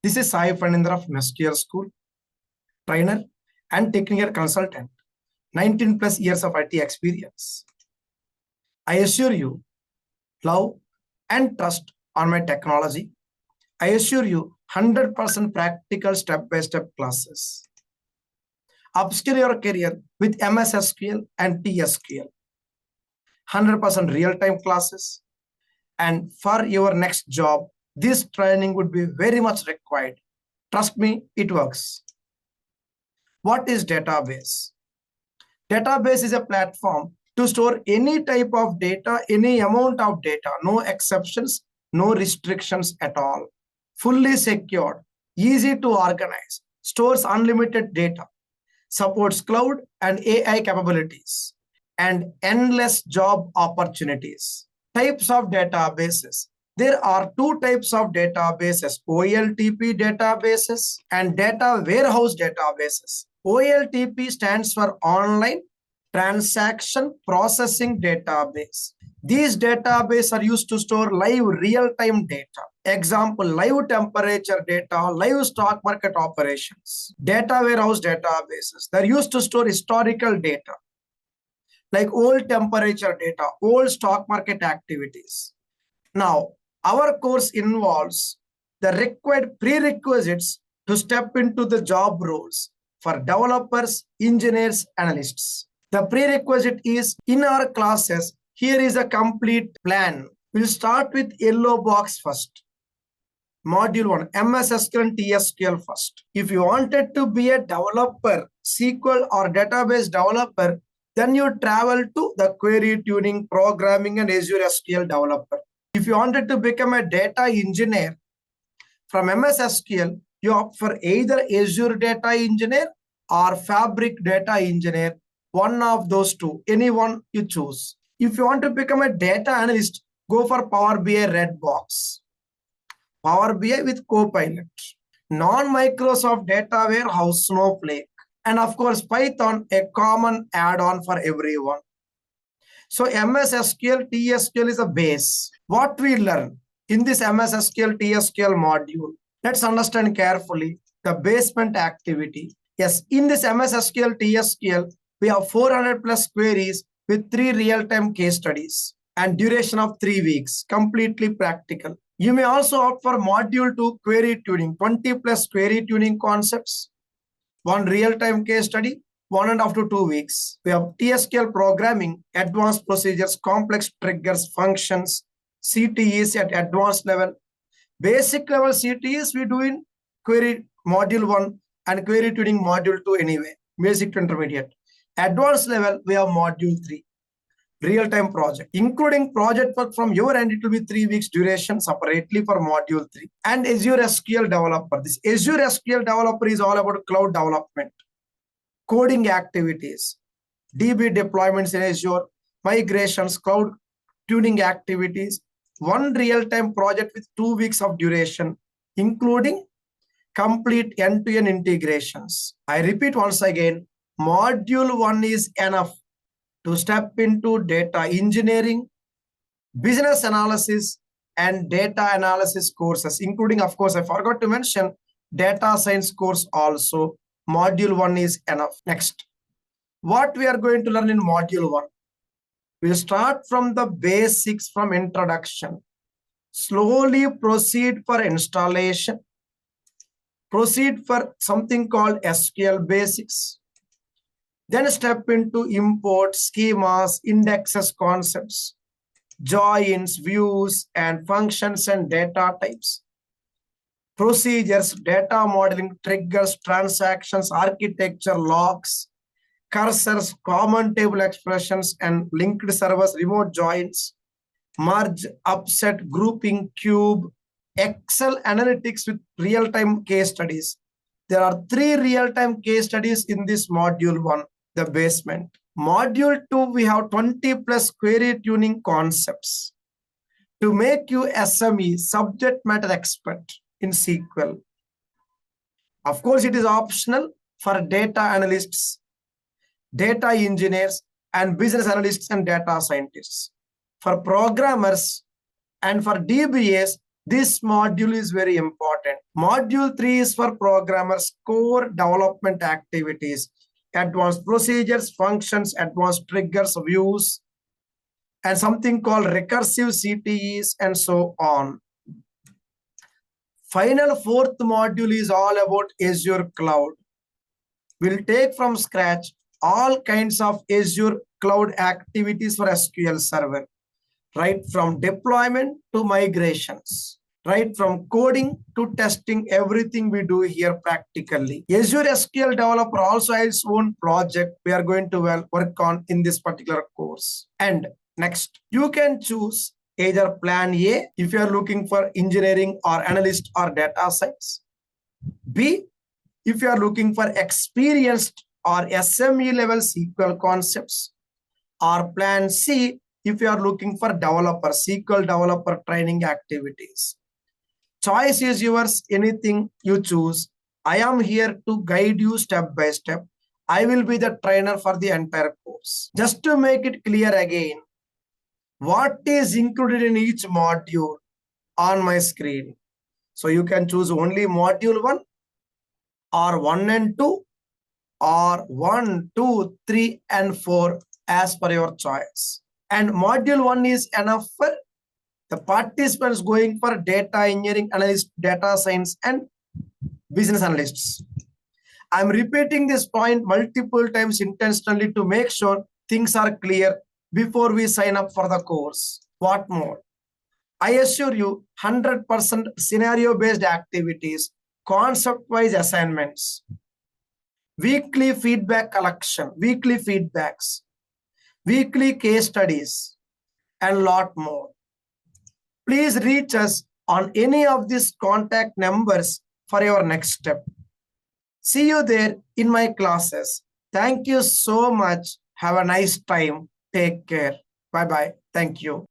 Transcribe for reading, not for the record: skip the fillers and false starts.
This is Sai Fanindra from SQL School, trainer and technical consultant, 19 plus years of IT experience. I assure you, love and trust on my technology. I assure you 100% practical step-by-step classes. Upskill your career with MSSQL and T-SQL. 100% real-time classes. And for your next job, this training would be very much required. Trust me, it works. What is database? Database is a platform to store any type of data, any amount of data, no exceptions, no restrictions at all. Fully secured, easy to organize, stores unlimited data, supports cloud and AI capabilities, and endless job opportunities. Types of databases. There are two types of databases, OLTP databases and data warehouse databases. OLTP stands for Online Transaction Processing Database. These databases are used to store live real-time data. Example, live temperature data, live stock market operations. Data warehouse databases, they're used to store historical data, like old temperature data, old stock market activities. Now, our course involves the required prerequisites to step into the job roles for developers, engineers, analysts. The prerequisite is in our classes, here is a complete plan. We'll start with yellow box first. Module 1, MSSQL and T-SQL first. If you wanted to be a developer, SQL or database developer, then you travel to the query tuning, programming, and Azure SQL developer. If you wanted to become a data engineer from MSSQL, you opt for either Azure Data Engineer or Fabric Data Engineer, one of those two, any one you choose. If you want to become a data analyst, go for Power BI Red Box. Power BI with Copilot. Non-Microsoft Data Warehouse Snowflake. And of course, Python, a common add-on for everyone. So MSSQL, T-SQL is a base. What we learn in this MSSQL, T-SQL module, let's understand carefully the basement activity. Yes, in this MSSQL, T-SQL, we have 400 plus queries with 3 real-time case studies and duration of 3 weeks, completely practical. You may also opt for module 2 query tuning, 20 plus query tuning concepts, 1 real-time case study, 1.5 to 2 weeks. We have T-SQL programming, advanced procedures, complex triggers, functions, CTEs at advanced level. Basic level CTEs we do in query module 1 and query tuning module 2 anyway, basic to intermediate. Advanced level, we have module 3, real-time project, including project work from your end. It will be 3 weeks duration separately for module 3. And Azure SQL developer. This Azure SQL developer is all about cloud development, coding activities, DB deployments in Azure, migrations, cloud tuning activities, 1 real-time project with 2 weeks of duration, including complete end-to-end integrations. I repeat once again, module 1 is enough to step into data engineering, business analysis, and data analysis courses, including, of course, I forgot to mention, data science course also. Module 1 is enough. Next, what we are going to learn in module 1? We'll start from the basics, from introduction. Slowly proceed for installation. Proceed for something called SQL basics. Then step into import, schemas, indexes, concepts, joins, views, and functions and data types. Procedures, data modeling, triggers, transactions, architecture, logs, cursors, common table expressions, and linked servers, remote joins, merge, upset, grouping, cube, Excel analytics with real-time case studies. There are 3 real-time case studies in this module 1, the basement. Module 2, we have 20 plus query tuning concepts to make you SME, subject matter expert in SQL. Of course, it is optional for data analysts, data engineers, and business analysts and data scientists. For programmers and for DBAs, This module is very important. Module 3 is for programmers' core development activities, advanced procedures, functions, advanced triggers, views, and something called recursive CTEs, and so on. Final fourth module is all about Azure Cloud. We'll take from scratch all kinds of Azure Cloud activities for SQL Server, right from deployment to migrations, right from coding to testing, everything we do here practically. Azure SQL developer also has its own project we are going to work on in this particular course. And next, you can choose either plan A if you are looking for engineering or analyst or data science. B, if you are looking for experienced or SME level SQL concepts. Or plan C if you are looking for developer, SQL developer training activities. Choice is yours, anything you choose. I am here to guide you step by step. I will be the trainer for the entire course. Just to make it clear again, what is included in each module on my screen. So you can choose only module 1 or 1 and 2 or 1, 2, 3 and 4 as per your choice. And module 1 is enough for the participants going for data engineering analyst, data science and business analysts. I'm repeating this point multiple times intentionally to make sure things are clear before we sign up for the course. What more? I assure you 100% scenario-based activities, concept-wise assignments, weekly feedback collection, weekly feedbacks, weekly case studies, and lot more. Please reach us on any of these contact numbers for your next step. See you there in my classes. Thank you so much. Have a nice time. Take care. Bye-bye. Thank you.